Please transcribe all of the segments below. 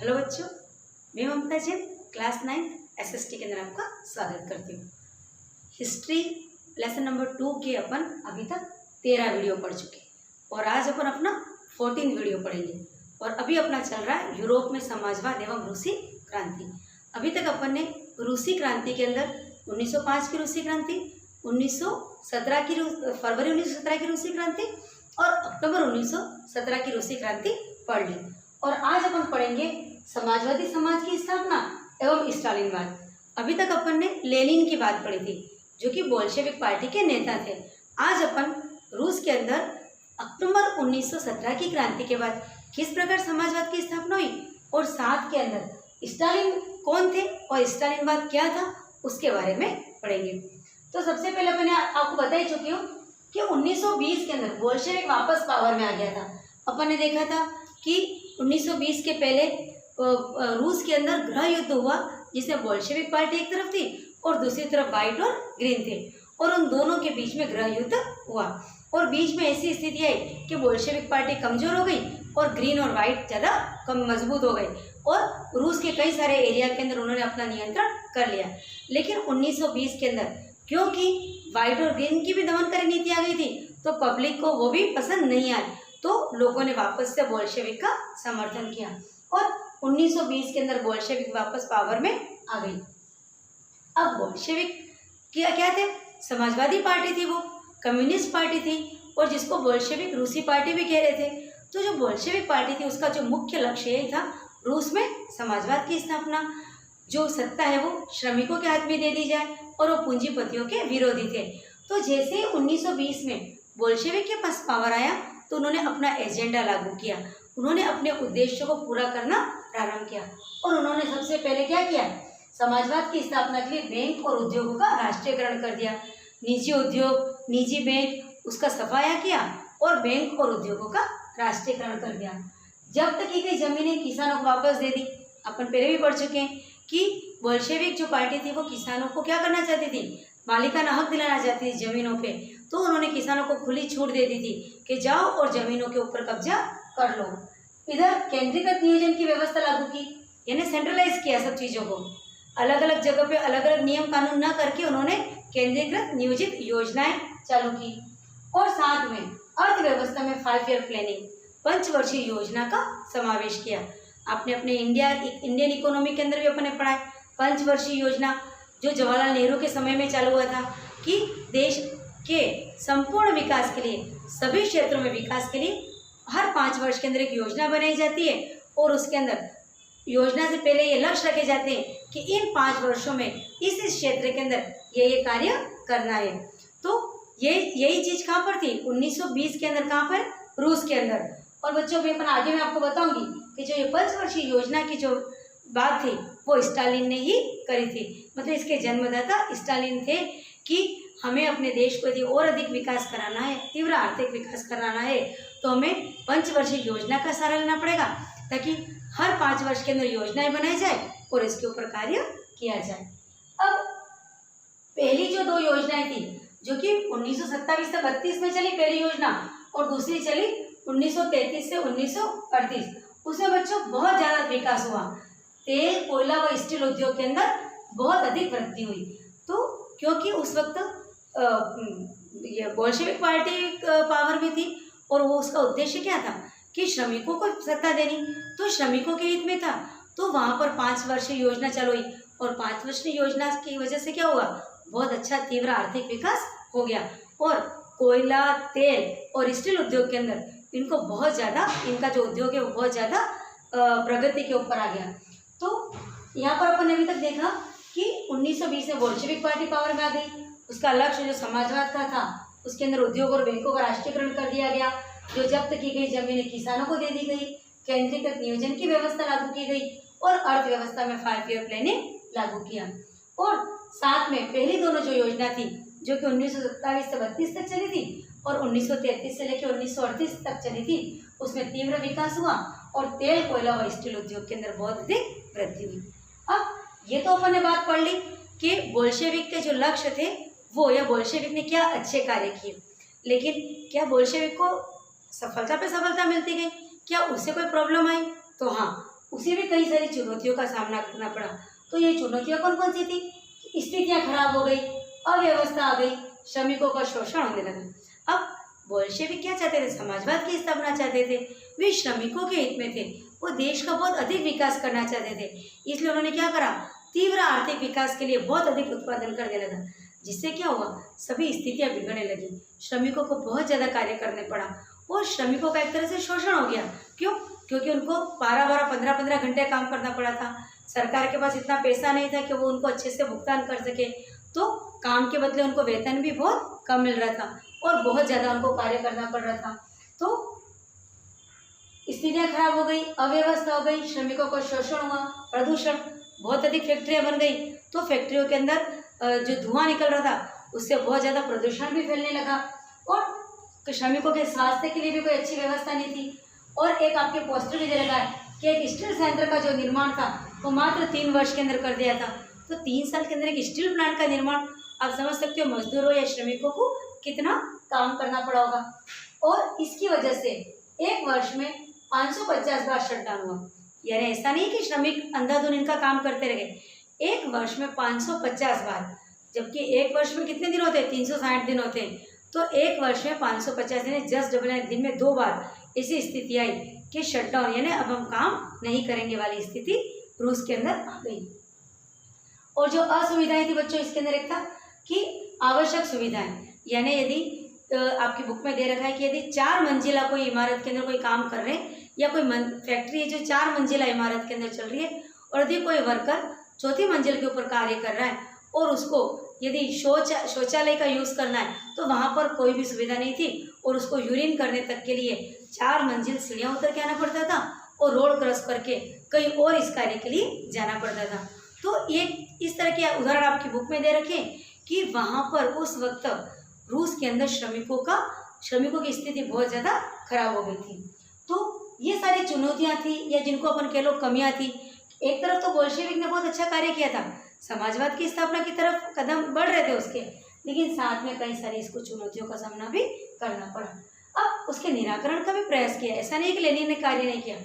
Hello बच्चों, मैं ममता Jain class 9 SST के अंदर आपका स्वागत करती हूँ। हिस्ट्री लेसन नंबर 2 के अपन अभी तक 13 वीडियो पढ़ चुके और आज अपन अपना 14 वीडियो पढ़ेंगे। और अभी अपना चल रहा है यूरोप में समाजवाद एवं रूसी क्रांति। अभी तक अपन ने रूसी क्रांति के अंदर 1905 की रूसी क्रांति, 1917 की फरवरी 1917 की रूसी क्रांति और अक्टूबर 1917 की रूसी क्रांति पढ़ ली। और आज अपन पढ़ेंगे समाजवादी समाज की स्थापना एवं स्टालिनवाद। अभी तक अपन ने लेनिन की बात पढ़ी थी जो कि बोल्शेविक पार्टी के नेता थे। आज अपन रूस के अंदर अक्टूबर 1917 की क्रांति के बाद किस प्रकार समाजवाद की स्थापना हुई और साथ के अंदर स्टालिन कौन थे और स्टालिनवाद क्या था उसके बारे में पढ़ेंगे। तो सबसे पहले मैंने आपको बता ही चुकी हूँ कि 1920 के अंदर बोल्शेविक वापस पावर में आ गया था। अपन ने देखा था कि 1920 के पहले रूस के अंदर गृह युद्ध हुआ जिसमें बोल्शेविक पार्टी एक तरफ थी और दूसरी तरफ व्हाइट और ग्रीन थे और उन दोनों के बीच में गृह युद्ध हुआ और बीच में ऐसी स्थिति आई कि बोल्शेविक पार्टी कमजोर हो गई और ग्रीन और व्हाइट ज़्यादा कम मजबूत हो गए और रूस के कई सारे एरिया के अंदर उन्होंने अपना नियंत्रण कर लिया। लेकिन 1920 के अंदर क्योंकि व्हाइट और ग्रीन की भी दमनकारी नीति आ गई थी तो पब्लिक को वो भी पसंद नहीं आई, तो लोगों ने वापस से बोल्शेविक का समर्थन किया और 1920 के अंदर बोल्शेविक वापस पावर में आ गई। अब बोल्शेविक क्या थे? समाजवादी पार्टी थी, वो कम्युनिस्ट पार्टी थी और जिसको बोल्शेविक रूसी पार्टी भी कह रहे थे। तो जो बोल्शेविक पार्टी थी उसका जो मुख्य लक्ष्य यही था रूस में समाजवाद की स्थापना, जो सत्ता है वो श्रमिकों के हाथ में दे दी जाए और वो पूंजीपतियों के विरोधी थे। तो जैसे ही 1920 में बोल्शेविक के पास पावर आया तो उन्होंने अपना एजेंडा लागू किया, उन्होंने अपने उद्देश्यों को पूरा करना प्रारंभ किया और उन्होंने सबसे पहले क्या किया? समाजवाद की स्थापना के लिए बैंक और उद्योगों का राष्ट्रीयकरण कर दिया। निजी उद्योग, निजी बैंक, उसका सफाया किया और बैंक और उद्योगों का राष्ट्रीयकरण कर दिया। जब्त की गई जमीनें किसानों को वापस दे दी। अपन पहले भी पढ़ चुके हैं कि बोल्शेविक जो पार्टी थी वो किसानों को क्या करना चाहती थी? मालिकाना हक दिलाना चाहती थी जमीनों पे। तो उन्होंने किसानों को खुली छूट दे दी थी कि जाओ और जमीनों के ऊपर कब्जा कर लो। इधर केंद्रीकृत नियोजन की व्यवस्था लागू की, यानी सेंट्रलाइज किया सब चीज़ों को। अलग अलग जगह पे अलग अलग नियम कानून ना करके उन्होंने केंद्रीकृत नियोजित योजनाएं चालू की और साथ में अर्थव्यवस्था में 5 ईयर प्लानिंग, पंचवर्षीय योजना का समावेश किया। आपने अपने इंडियन इकोनॉमी के अंदर भी अपने पढ़ा है पंचवर्षीय योजना, जो जवाहरलाल नेहरू के समय में चालू हुआ था कि देश के संपूर्ण विकास के लिए, सभी क्षेत्रों में विकास के लिए हर 5 वर्ष के अंदर एक योजना बनाई जाती है और उसके अंदर योजना से पहले ये लक्ष्य रखे जाते हैं कि इन 5 वर्षों में इस क्षेत्र के अंदर ये कार्य करना है। तो यही चीज़ कहाँ पर थी? 1920 के अंदर कहाँ पर? रूस के अंदर। और बच्चों भी अपन आगे मैं आपको बताऊंगी कि जो ये पंचवर्षीय योजना की जो बात थी वो स्टालिन ने ही करी थी। मतलब इसके जन्मदाता स्टालिन थे कि हमें अपने देश को यदि और अधिक विकास कराना है, तीव्र आर्थिक विकास कराना है, तो हमें पंचवर्षीय योजना का सहारा लेना पड़ेगा ताकि हर 5 वर्ष के अंदर योजनाएं बनाई जाए और इसके ऊपर कार्य किया जाए। अब पहली जो 2 योजनाएं थी जो कि 1927 से 32 में चली पहली योजना और दूसरी चली 1933 से 1938, उसमें बच्चों बहुत ज़्यादा विकास हुआ। तेल, कोयला व स्टील उद्योग के अंदर बहुत अधिक वृद्धि हुई। तो क्योंकि उस वक्त ये बोल्शेविक पार्टी पावर में थी और वो उसका उद्देश्य क्या था कि श्रमिकों को सत्ता देनी, तो श्रमिकों के हित में था। तो वहाँ पर 5 वर्षीय योजना चालू हुई और 5 वर्षीय योजना की वजह से क्या हुआ? बहुत अच्छा तीव्र आर्थिक विकास हो गया और कोयला, तेल और स्टील उद्योग के अंदर इनको बहुत ज़्यादा, इनका जो उद्योग है वो बहुत ज़्यादा प्रगति के ऊपर आ गया। तो यहाँ पर अपन ने अभी तक देखा कि 1920 में बोल्शेविक पार्टी पावर में आ गई। उसका लक्ष्य जो समाजवाद का था उसके अंदर उद्योग और बैंकों का राष्ट्रीयकरण कर दिया गया। जो जब्त की गई जमीनें किसानों को दे दी गई, केंद्रीकृत नियोजन की व्यवस्था लागू की गई और अर्थव्यवस्था में 5 ईयर प्लानिंग लागू किया। और साथ में पहली दोनों जो योजना थी जो कि 1927 से 32 तक चली थी और 1933 से लेकर 1938 तक चली थी, उसमें तीव्र विकास हुआ और तेल, कोयला व स्टील उद्योग के अंदर बहुत अधिक वृद्धि हुई। अब ये तो अपन ने बात पढ़ ली कि बोल्शेविक के जो लक्ष्य थे वो, या बोल्शेविक ने क्या अच्छे कार्य किए, लेकिन क्या बोल्शेविक को सफलता पे सफलता मिलती गई? क्या उससे कोई प्रॉब्लम आई? तो हाँ, उसे भी कई सारी चुनौतियों का सामना करना पड़ा। तो ये चुनौतियाँ कौन कौन सी थी? स्थितियाँ खराब हो गई, अव्यवस्था आ गई, श्रमिकों का शोषण होने लगा। अब बोल्शेविक क्या चाहते थे? समाजवाद की स्थापना चाहते थे। वे श्रमिकों के हित में थे, वो देश का बहुत अधिक विकास करना चाहते थे। इसलिए उन्होंने क्या करा? तीव्र आर्थिक विकास के लिए बहुत अधिक उत्पादन करने लगा, जिससे क्या हुआ? सभी स्थितियां बिगड़ने लगी, श्रमिकों को बहुत ज़्यादा कार्य करने पड़ा और श्रमिकों का एक तरह से शोषण हो गया। क्यों? क्योंकि उनको 12-12, 15-15 घंटे काम करना पड़ा था। सरकार के पास इतना पैसा नहीं था कि वो उनको अच्छे से भुगतान कर सके, तो काम के बदले उनको वेतन भी बहुत कम मिल रहा था और बहुत ज़्यादा उनको कार्य करना पड़ रहा था। तो स्थितियाँ खराब हो गई, अव्यवस्था हो गई, श्रमिकों को शोषण हुआ, प्रदूषण, बहुत अधिक फैक्ट्रियाँ बन गई, तो फैक्ट्रियों के अंदर जो धुआं निकल रहा था उससे बहुत ज़्यादा प्रदूषण भी फैलने लगा और श्रमिकों के स्वास्थ्य के लिए भी कोई अच्छी व्यवस्था नहीं थी। और एक आपके पोस्टर भी दे रखा है कि एक स्टील संयंत्र का जो निर्माण था वो मात्र 3 वर्ष के अंदर कर दिया था। तो 3 साल के अंदर एक स्टील प्लांट का निर्माण, आप समझ सकते हो मजदूरों या श्रमिकों को कितना काम करना पड़ा होगा। और इसकी वजह से एक वर्ष में 550 बार शटडाउन हुआ। यानी ऐसा नहीं कि श्रमिक अंधाधुन इनका काम करते रह गए, एक वर्ष में 550 बार, जबकि एक वर्ष में कितने दिन होते हैं? 360 दिन होते हैं। तो एक वर्ष में 550 दिन, जस्ट डबल दिन में 2 बार ऐसी स्थिति आई कि शटडाउन यानी अब हम काम नहीं करेंगे वाली स्थिति रूस के अंदर आ गई। और जो असुविधाएं थी बच्चों, इसके अंदर एक था कि आवश्यक सुविधाएं, यानी यदि आपकी बुक में दे रखा है कि यदि 4 मंजिला कोई इमारत के अंदर कोई काम कर रहे हैं या कोई फैक्ट्री है जो 4 मंजिला इमारत के अंदर चल रही है और यदि कोई वर्कर 4थी मंजिल के ऊपर कार्य कर रहा है और उसको यदि शौचालय का यूज़ करना है तो वहाँ पर कोई भी सुविधा नहीं थी और उसको यूरिन करने तक के लिए 4 मंजिल सीढ़ियाँ उतर के आना पड़ता था और रोड क्रॉस करके कहीं और इस कार्य के लिए जाना पड़ता था। तो एक इस तरह के उदाहरण आपकी बुक में दे रखे कि वहाँ पर उस वक्त रूस के अंदर श्रमिकों की स्थिति बहुत ज़्यादा खराब हो गई थी। तो ये सारी चुनौतियाँ थी या जिनको अपन कह लो कमियाँ थी। एक तरफ तो बोल्शेविक ने बहुत अच्छा कार्य किया था, समाजवाद की स्थापना की तरफ कदम बढ़ रहे थे उसके, लेकिन साथ में कई सारी इसको चुनौतियों का सामना भी करना पड़ा। अब उसके निराकरण का भी प्रयास किया, ऐसा नहीं कि लेनिन ने कार्य नहीं किया।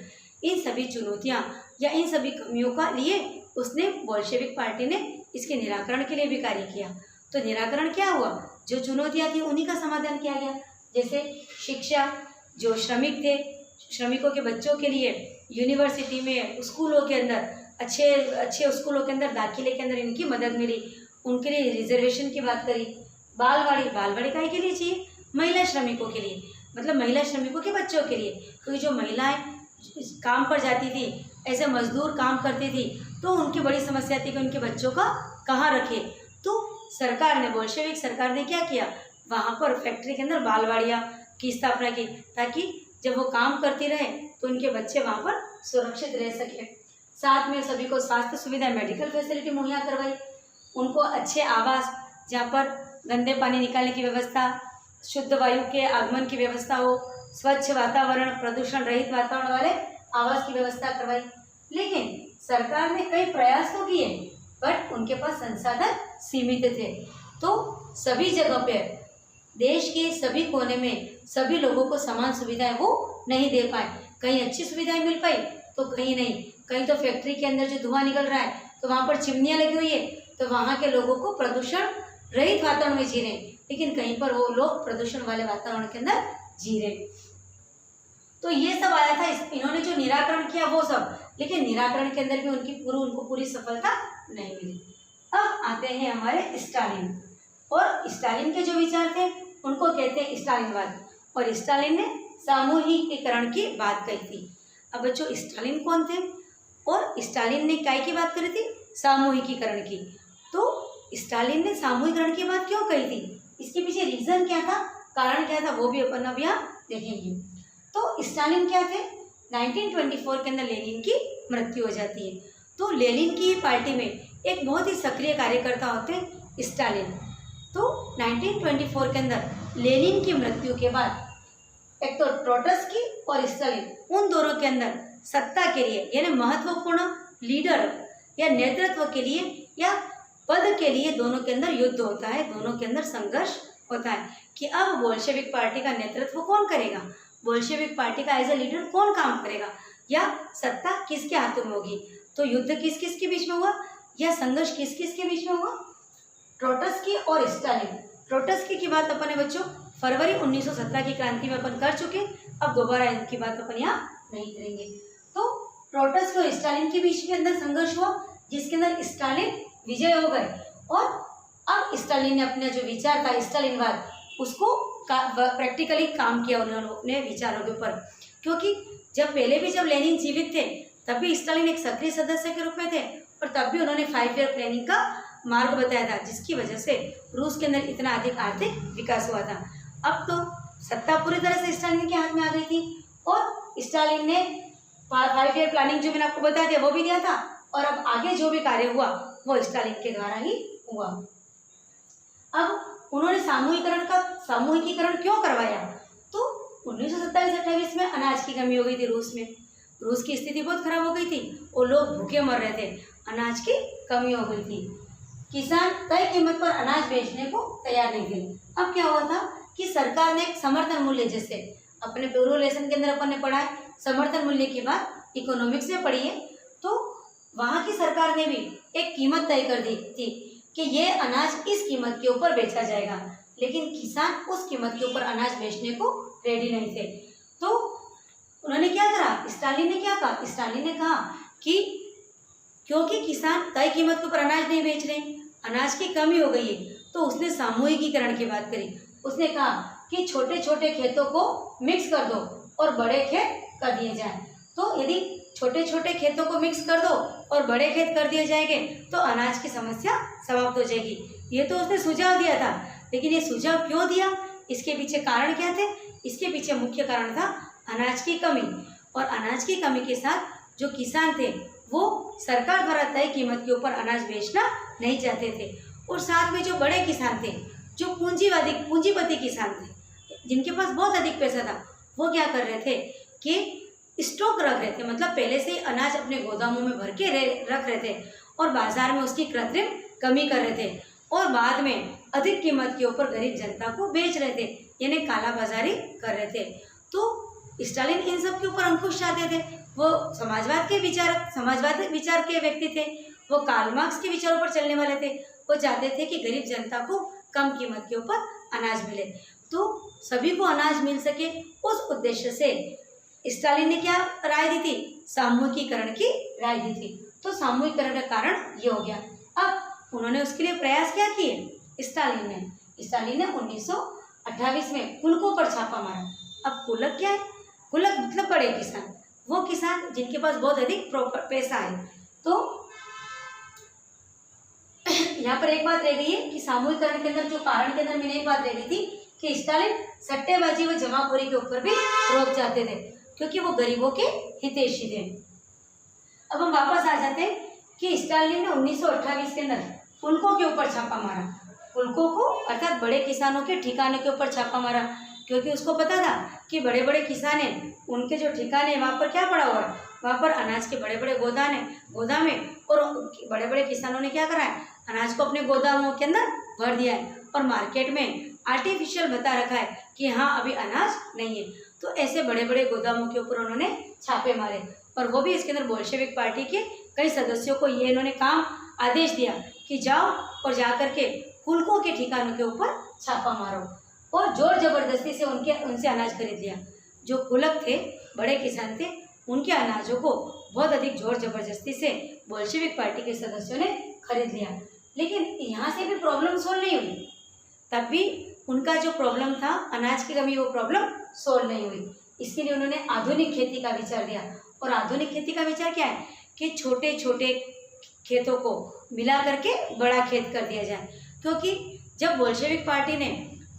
इन सभी चुनौतियाँ या इन सभी कमियों का लिए उसने बोल्शेविक पार्टी ने इसके निराकरण के लिए भी कार्य किया। तो निराकरण क्या हुआ? जो चुनौतियाँ थी उन्हीं का समाधान किया गया, जैसे शिक्षा, जो श्रमिक थे, श्रमिकों के बच्चों के लिए यूनिवर्सिटी में, स्कूलों के अंदर अच्छे स्कूलों के अंदर दाखिले के अंदर इनकी मदद मिली, उनके लिए रिजर्वेशन की बात करी। बालवाड़ी काहे के लिए चाहिए? महिला श्रमिकों के लिए, मतलब महिला श्रमिकों के बच्चों के लिए, क्योंकि जो महिलाएं काम पर जाती थी, ऐसे मजदूर काम करती थी, तो उनकी बड़ी समस्या थी कि उनके बच्चों का कहाँ रखे। तो सरकार ने, बोल्शेविक सरकार ने क्या किया? वहाँ पर फैक्ट्री के अंदर बालवाड़ियाँ की स्थापना की, ताकि जब वो काम करती रहे तो उनके बच्चे वहाँ पर सुरक्षित रह सके। साथ में सभी को स्वास्थ्य सुविधा, मेडिकल फैसिलिटी मुहैया करवाई, उनको अच्छे आवास जहाँ पर गंदे पानी निकालने की व्यवस्था, शुद्ध वायु के आगमन की व्यवस्था हो, स्वच्छ वातावरण, प्रदूषण रहित वातावरण वाले आवास की व्यवस्था करवाई। लेकिन सरकार ने कई प्रयास तो किए, बट उनके पास संसाधन सीमित थे। तो सभी जगह पे देश के सभी कोने में सभी लोगों को समान सुविधाएं वो नहीं दे पाए। कहीं अच्छी सुविधाएं मिल पाई तो कहीं नहीं। कहीं तो फैक्ट्री के अंदर जो धुआं निकल रहा है तो वहाँ पर चिमनियाँ लगी हुई है, तो वहाँ के लोगों को प्रदूषण रहित वातावरण में जी रहे हैं, लेकिन कहीं पर वो लोग प्रदूषण वाले वातावरण के अंदर जी रहे। तो ये सब आया था, इन्होंने जो निराकरण किया वो सब, लेकिन निराकरण के अंदर भी उनको पूरी सफलता नहीं मिली। अब आते हैं हमारे स्टालिन, और स्टालिन के जो विचार थे उनको कहते हैं स्टालिनवाद, और स्टालिन ने सामूहिकीकरण की बात कही थी। अब बच्चों, स्टालिन कौन थे और स्टालिन ने काय की बात करी थी? सामूहिकीकरण की। तो स्टालिन ने सामूहिकरण की बात क्यों कही थी? इसके पीछे रीजन क्या था, कारण क्या था, वो भी अपन अब यहाँ देखेंगे। तो स्टालिन क्या थे? 1924 के अंदर लेनिन की मृत्यु हो जाती है। तो लेनिन की पार्टी में एक बहुत ही सक्रिय कार्यकर्ता होते हैं स्टालिन। तो 1924 के अंदर लेनिन की मृत्यु के बाद एक तो ट्रोट्स्की और स्टालिन, उन दोनों के अंदर सत्ता के लिए यानी महत्वपूर्ण लीडर या नेतृत्व के लिए या पद के लिए दोनों के अंदर युद्ध होता है, दोनों के अंदर संघर्ष होता है कि अब बोल्शेविक पार्टी का नेतृत्व कौन करेगा, बोल्शेविक पार्टी का एज ए लीडर कौन काम करेगा। या सत्ता किसके हाथों में होगी। तो युद्ध किस किस के बीच में हुआ या संघर्ष किस किस के बीच में हुआ, ट्रोट्स्की और स्टालिन। ट्रोट्स्की की बात अपन ने बच्चों फरवरी 1917 की क्रांति में अपन कर चुके, अब दोबारा इनकी बात अपन यहाँ नहीं करेंगे। तो ट्रोट्स्की और स्टालिन के बीच के अंदर संघर्ष हुआ, जिसके अंदर स्टालिन विजय हो गए और अब स्टालिन ने अपना जो विचार था स्टालिनवाद उसको प्रैक्टिकली काम किया उन्होंने अपने विचारों के ऊपर, क्योंकि जब पहले भी जब लेनिन जीवित थे तब भी स्टालिन एक सक्रिय सदस्य के रूप में थे और तब भी उन्होंने 5 ईयर प्लानिंग का मार्ग बताया था, जिसकी वजह से रूस के अंदर इतना अधिक आर्थिक विकास हुआ था। अब तो सत्ता पूरी तरह से स्टालिन के हाथ में आ गई थी और स्टालिन ने 5 ईयर प्लानिंग जो मैंने आपको बताया था वो भी दिया था और अब आगे जो भी कार्य हुआ वो स्टालिन के द्वारा ही हुआ। अब उन्होंने सामूहिकीकरण क्यों करवाया, तो 1927-28 में अनाज की कमी हो गई थी रूस में, रूस की स्थिति बहुत खराब हो गई थी और लोग भूखे मर रहे थे, अनाज की कमी हो गई थी, किसान तय कीमत पर अनाज बेचने को तैयार नहीं थे। अब क्या हुआ था कि सरकार ने एक समर्थन मूल्य, जैसे अपने पूर्व लेसन के अंदर अपन ने पढ़ा है समर्थन मूल्य की बात इकोनॉमिक्स में पढ़ी है, तो वहाँ की सरकार ने भी एक कीमत तय कर दी थी कि ये अनाज इस कीमत के ऊपर बेचा जाएगा, लेकिन किसान उस कीमत के ऊपर अनाज बेचने को रेडी नहीं थे। तो उन्होंने क्या करा, स्टालिन ने क्या कहा, स्टालिन ने कहा कि क्योंकि किसान तय कीमत के ऊपर अनाज नहीं बेच रहे, अनाज की कमी हो गई है, तो उसने सामूहिकीकरण की बात करी। उसने कहा कि छोटे छोटे खेतों को मिक्स कर दो और बड़े खेत कर दिए जाएं। तो यदि छोटे छोटे खेतों को मिक्स कर दो और बड़े खेत कर दिए जाएंगे तो अनाज की समस्या समाप्त हो जाएगी। ये तो उसने सुझाव दिया था, लेकिन ये सुझाव क्यों दिया, इसके पीछे कारण क्या थे, इसके पीछे मुख्य कारण था अनाज की कमी, और अनाज की कमी के साथ जो किसान थे वो सरकार द्वारा तय कीमत के ऊपर अनाज बेचना नहीं चाहते थे, और साथ में जो बड़े किसान थे, जो पूंजीपति किसान थे, जिनके पास बहुत अधिक पैसा था, वो क्या कर रहे थे कि स्टॉक रख रहे थे, मतलब पहले से ही अनाज अपने गोदामों में भर के रख रहे थे और बाजार में उसकी कृत्रिम कमी कर रहे थे और बाद में अधिक कीमत के ऊपर गरीब जनता को बेच रहे थे, यानी काला बाजारी कर रहे थे। तो स्टालिन इन सब के ऊपर अंकुश चाहते थे। वो समाजवादी विचार के व्यक्ति थे, वो कार्ल मार्क्स के विचारों पर चलने वाले थे। वो चाहते थे कि गरीब जनता को कम कीमत के ऊपर अनाज मिले, तो सभी को अनाज मिल सके, उस उद्देश्य से स्टालिन ने क्या राय दी थी, सामूहिकीकरण की राय दी थी। तो सामूहिकीकरण का कारण ये हो गया। अब उन्होंने उसके लिए प्रयास क्या किए, स्टालिन ने 1928 में कुलकों पर छापा मारा। अब कुलक क्या है, कुलक मतलब बड़े किसान, वो किसान जिनके पास बहुत अधिक पैसा है। तो यहाँ पर एक बात रह गई है कि सामूहिकरण के अंदर जो कारण के अंदर मैंने एक बात रह गई थी कि स्टालिन सट्टेबाजी व जमाखोरी के ऊपर भी रोक जाते थे, क्योंकि वो गरीबों के हितैषी थे। अब हम वापस आ जाते हैं कि स्टालिन ने 1928 के अंदर कुलकों के ऊपर छापा मारा। कुलकों को अर्थात बड़े किसानों के ठिकाने के ऊपर छापा मारा, क्योंकि उसको पता था कि बड़े बड़े किसान हैं, उनके जो ठिकाने हैं वहाँ पर क्या पड़ा हुआ है, वहाँ पर अनाज के बड़े बड़े गोदाम है और बड़े बड़े किसानों ने क्या करा है, अनाज को अपने गोदामों के अंदर भर दिया है और मार्केट में आर्टिफिशियल बता रखा है कि हाँ अभी अनाज नहीं है। तो ऐसे बड़े बड़े गोदामों के ऊपर उन्होंने छापे मारे, और वो भी इसके अंदर बोल्शेविक पार्टी के कई सदस्यों को ये इन्होंने आदेश दिया कि जाओ और जाकर के कुलकों के ठिकानों के ऊपर छापा मारो, और जोर जबरदस्ती से उनसे अनाज खरीद लिया। जो कुलक थे, बड़े किसान थे, उनके अनाजों को बहुत अधिक जोर जबरदस्ती से बोल्शेविक पार्टी के सदस्यों ने खरीद लिया। लेकिन यहाँ से भी प्रॉब्लम सोल्व नहीं हुई, तब भी उनका जो प्रॉब्लम था अनाज की कमी, वो प्रॉब्लम सोल्व नहीं हुई। इसके लिए उन्होंने आधुनिक खेती का विचार दिया, और आधुनिक खेती का विचार क्या है कि छोटे छोटे खेतों को मिला करके बड़ा खेत कर दिया जाए। क्योंकि जब बोल्शेविक पार्टी ने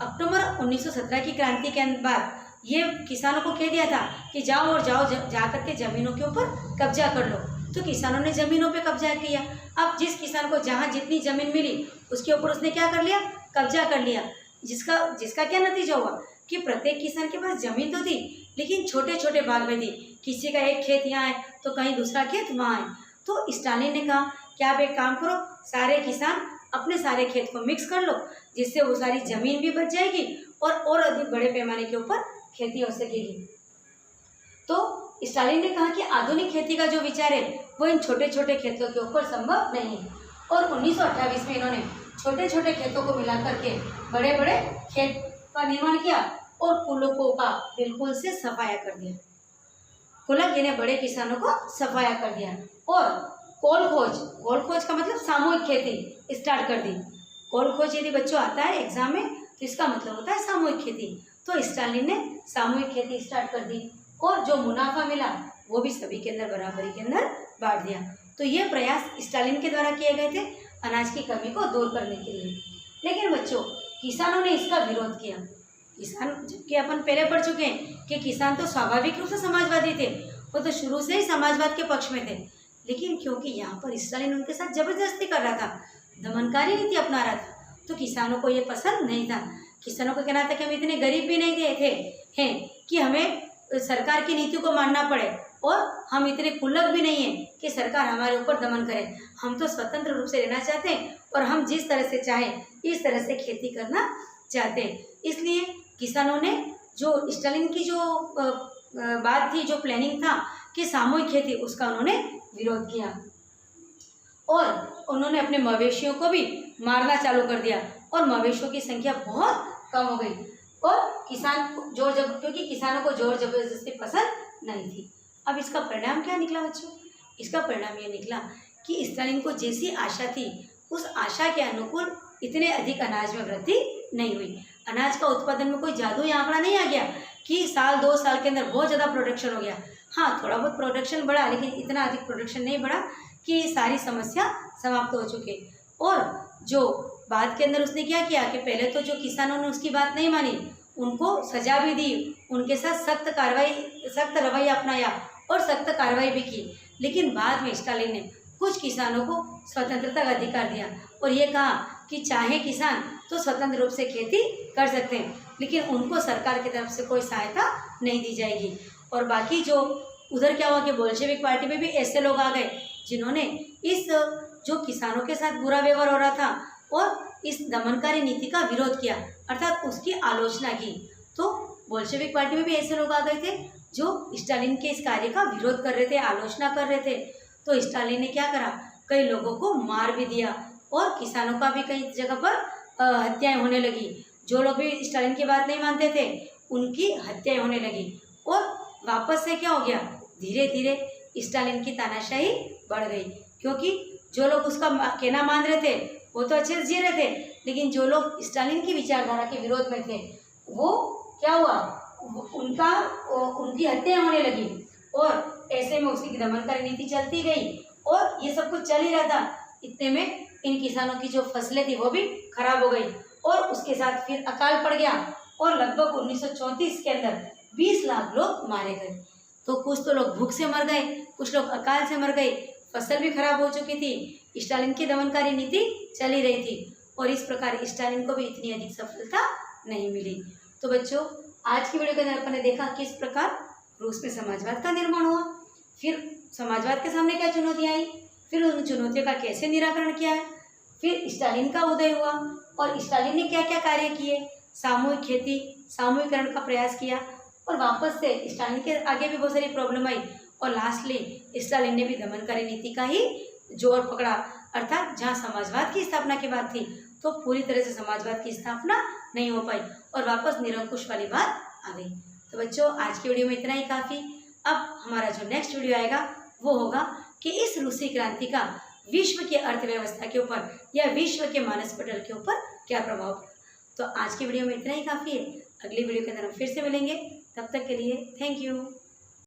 अक्टूबर 1917 की क्रांति के बाद ये किसानों को कह दिया था कि जाओ जा करके ज़मीनों के ऊपर कब्जा कर लो, तो किसानों ने ज़मीनों पे कब्जा किया। अब जिस किसान को जहाँ जितनी ज़मीन मिली उसके ऊपर उसने क्या कर लिया, कब्जा कर लिया, जिसका क्या नतीजा हुआ कि प्रत्येक किसान के पास ज़मीन तो थी, लेकिन छोटे छोटे भाग में थी। किसी का एक खेत यहाँ है तो कहीं दूसरा खेत वहाँ है। तो स्टालिन ने कहा कि आप एक काम करो, सारे किसान अपने सारे खेत को मिक्स कर लो, जिससे वो सारी ज़मीन भी बच जाएगी और अधिक बड़े पैमाने के ऊपर खेती हो सकेगी। तो स्टालिन ने कहा कि आधुनिक खेती का जो विचार है वो इन छोटे छोटे खेतों के ऊपर संभव नहीं है, और 1928 में इन्होंने छोटे छोटे खेतों को मिला करके बड़े बड़े खेत का निर्माण किया और कुलकों का बिल्कुल से सफाया कर दिया। कुलक यानी बड़े किसानों को सफाया कर दिया, और कोल खोज का मतलब सामूहिक खेती स्टार्ट कर दी। कोल खोज यदि बच्चों आता है एग्जाम में तो इसका मतलब होता है सामूहिक खेती। तो स्टालिन ने सामूहिक खेती स्टार्ट कर दी, और जो मुनाफा मिला वो भी सभी के अंदर बराबरी के अंदर बांट दिया। तो ये प्रयास स्टालिन के द्वारा किए गए थे अनाज की कमी को दूर करने के लिए। लेकिन बच्चों, किसानों ने इसका विरोध किया। किसान, जबकि अपन पहले पढ़ चुके हैं कि किसान तो स्वाभाविक रूप से समाजवादी थे, वो तो शुरू से ही समाजवाद के पक्ष में थे। लेकिन क्योंकि यहाँ पर स्टालिन उनके साथ जबरदस्ती कर रहा था, दमनकारी नीति अपना रहा था, तो किसानों को ये पसंद नहीं था। किसानों को कहना था कि हम इतने गरीब भी नहीं थे हैं कि हमें सरकार की नीति को मानना पड़े, और हम इतने कुल्लक भी नहीं हैं कि सरकार हमारे ऊपर दमन करे। हम तो स्वतंत्र रूप से रहना चाहते हैं, और हम जिस तरह से चाहें इस तरह से खेती करना चाहते हैं। इसलिए किसानों ने जो स्टालिन की जो बात थी, जो प्लानिंग था कि सामूहिक खेती, उसका उन्होंने विरोध किया, और उन्होंने अपने मवेशियों को भी मारना चालू कर दिया, और मवेशियों की संख्या बहुत कम हो गई। और क्योंकि किसानों को जोर जबरदस्ती पसंद नहीं थी। अब इसका परिणाम क्या निकला बच्चों? इसका परिणाम ये निकला कि स्टालिन को जैसी आशा थी उस आशा के अनुकूल इतने अधिक अनाज में वृद्धि नहीं हुई। अनाज का उत्पादन में कोई जादुई आंकड़ा नहीं आ गया कि साल 2 साल के अंदर बहुत ज़्यादा प्रोडक्शन हो गया। हाँ, थोड़ा बहुत प्रोडक्शन बढ़ा, लेकिन इतना अधिक प्रोडक्शन नहीं बढ़ा कि सारी समस्या समाप्त हो चुके। और जो बाद के अंदर उसने क्या किया कि पहले तो जो किसानों ने उसकी बात नहीं मानी, उनको सजा भी दी, उनके साथ सख्त रवैया अपनाया और सख्त कार्रवाई भी की। लेकिन बाद में स्टालिन ने कुछ किसानों को स्वतंत्रता का अधिकार दिया, और ये कहा कि चाहे किसान तो स्वतंत्र रूप से खेती कर सकते हैं, लेकिन उनको सरकार की तरफ से कोई सहायता नहीं दी जाएगी। और बाकी जो उधर क्या हुआ कि बोल्शेविक पार्टी में भी ऐसे लोग आ गए जिन्होंने इस जो किसानों के साथ बुरा व्यवहार हो रहा था और इस दमनकारी नीति का विरोध किया, अर्थात उसकी आलोचना की। तो बोल्शेविक पार्टी में भी ऐसे लोग आ गए थे जो स्टालिन के इस कार्य का विरोध कर रहे थे, आलोचना कर रहे थे। तो स्टालिन ने क्या करा, कई लोगों को मार भी दिया, और किसानों का भी कई जगह पर हत्याएं होने लगी। जो लोग भी स्टालिन की बात नहीं मानते थे उनकी हत्याएं होने लगी। और वापस से क्या हो गया, धीरे धीरे स्टालिन की तानाशाही बढ़ गई, क्योंकि जो लोग उसका कहना मान रहे थे वो तो अच्छे से जी रहे थे, लेकिन जो लोग स्टालिन की विचारधारा के विरोध में थे वो क्या हुआ, उनकी हत्याएं होने लगी। और ऐसे में उसकी दमनकारी नीति चलती गई, और ये सब कुछ चल ही रहा था। इतने में इन किसानों की जो फसलें थी वो भी खराब हो गई, और उसके साथ फिर अकाल पड़ गया, और लगभग 1934 के अंदर 20 लाख लोग मारे गए। तो कुछ तो लोग भूख से मर गए, कुछ लोग अकाल से मर गए, फसल भी खराब हो चुकी थी, स्टालिन की दमनकारी नीति चल ही रही थी, और इस प्रकार स्टालिन को भी इतनी अधिक सफलता नहीं मिली। तो बच्चों, आज की वीडियो के अंदर अपन ने देखा किस प्रकार रूस में समाजवाद का निर्माण हुआ, फिर समाजवाद के सामने क्या चुनौतियाँ आई, फिर उन चुनौतियों का कैसे निराकरण किया है, फिर स्टालिन का उदय हुआ, और स्टालिन ने क्या क्या कार्य किए, सामूहिक खेती, सामूहिकरण का प्रयास किया, और वापस से स्टालिन के आगे भी बहुत सारी प्रॉब्लम आई, और लास्टली स्टालिन ने भी दमनकारी नीति का ही जोर पकड़ा, अर्थात जहाँ समाजवाद की स्थापना की बात थी तो पूरी तरह से समाजवाद की स्थापना नहीं हो पाई, और वापस निरंकुश वाली बात आ गई। तो बच्चों, आज की वीडियो में इतना ही काफ़ी। अब हमारा जो नेक्स्ट वीडियो आएगा वो होगा कि इस रूसी क्रांति का विश्व की अर्थव्यवस्था के ऊपर या विश्व के मानस पटल के ऊपर क्या प्रभाव पड़ा। तो आज की वीडियो में इतना ही काफ़ी है। अगली वीडियो के अंदर हम फिर से मिलेंगे, तब तक के लिए थैंक यू।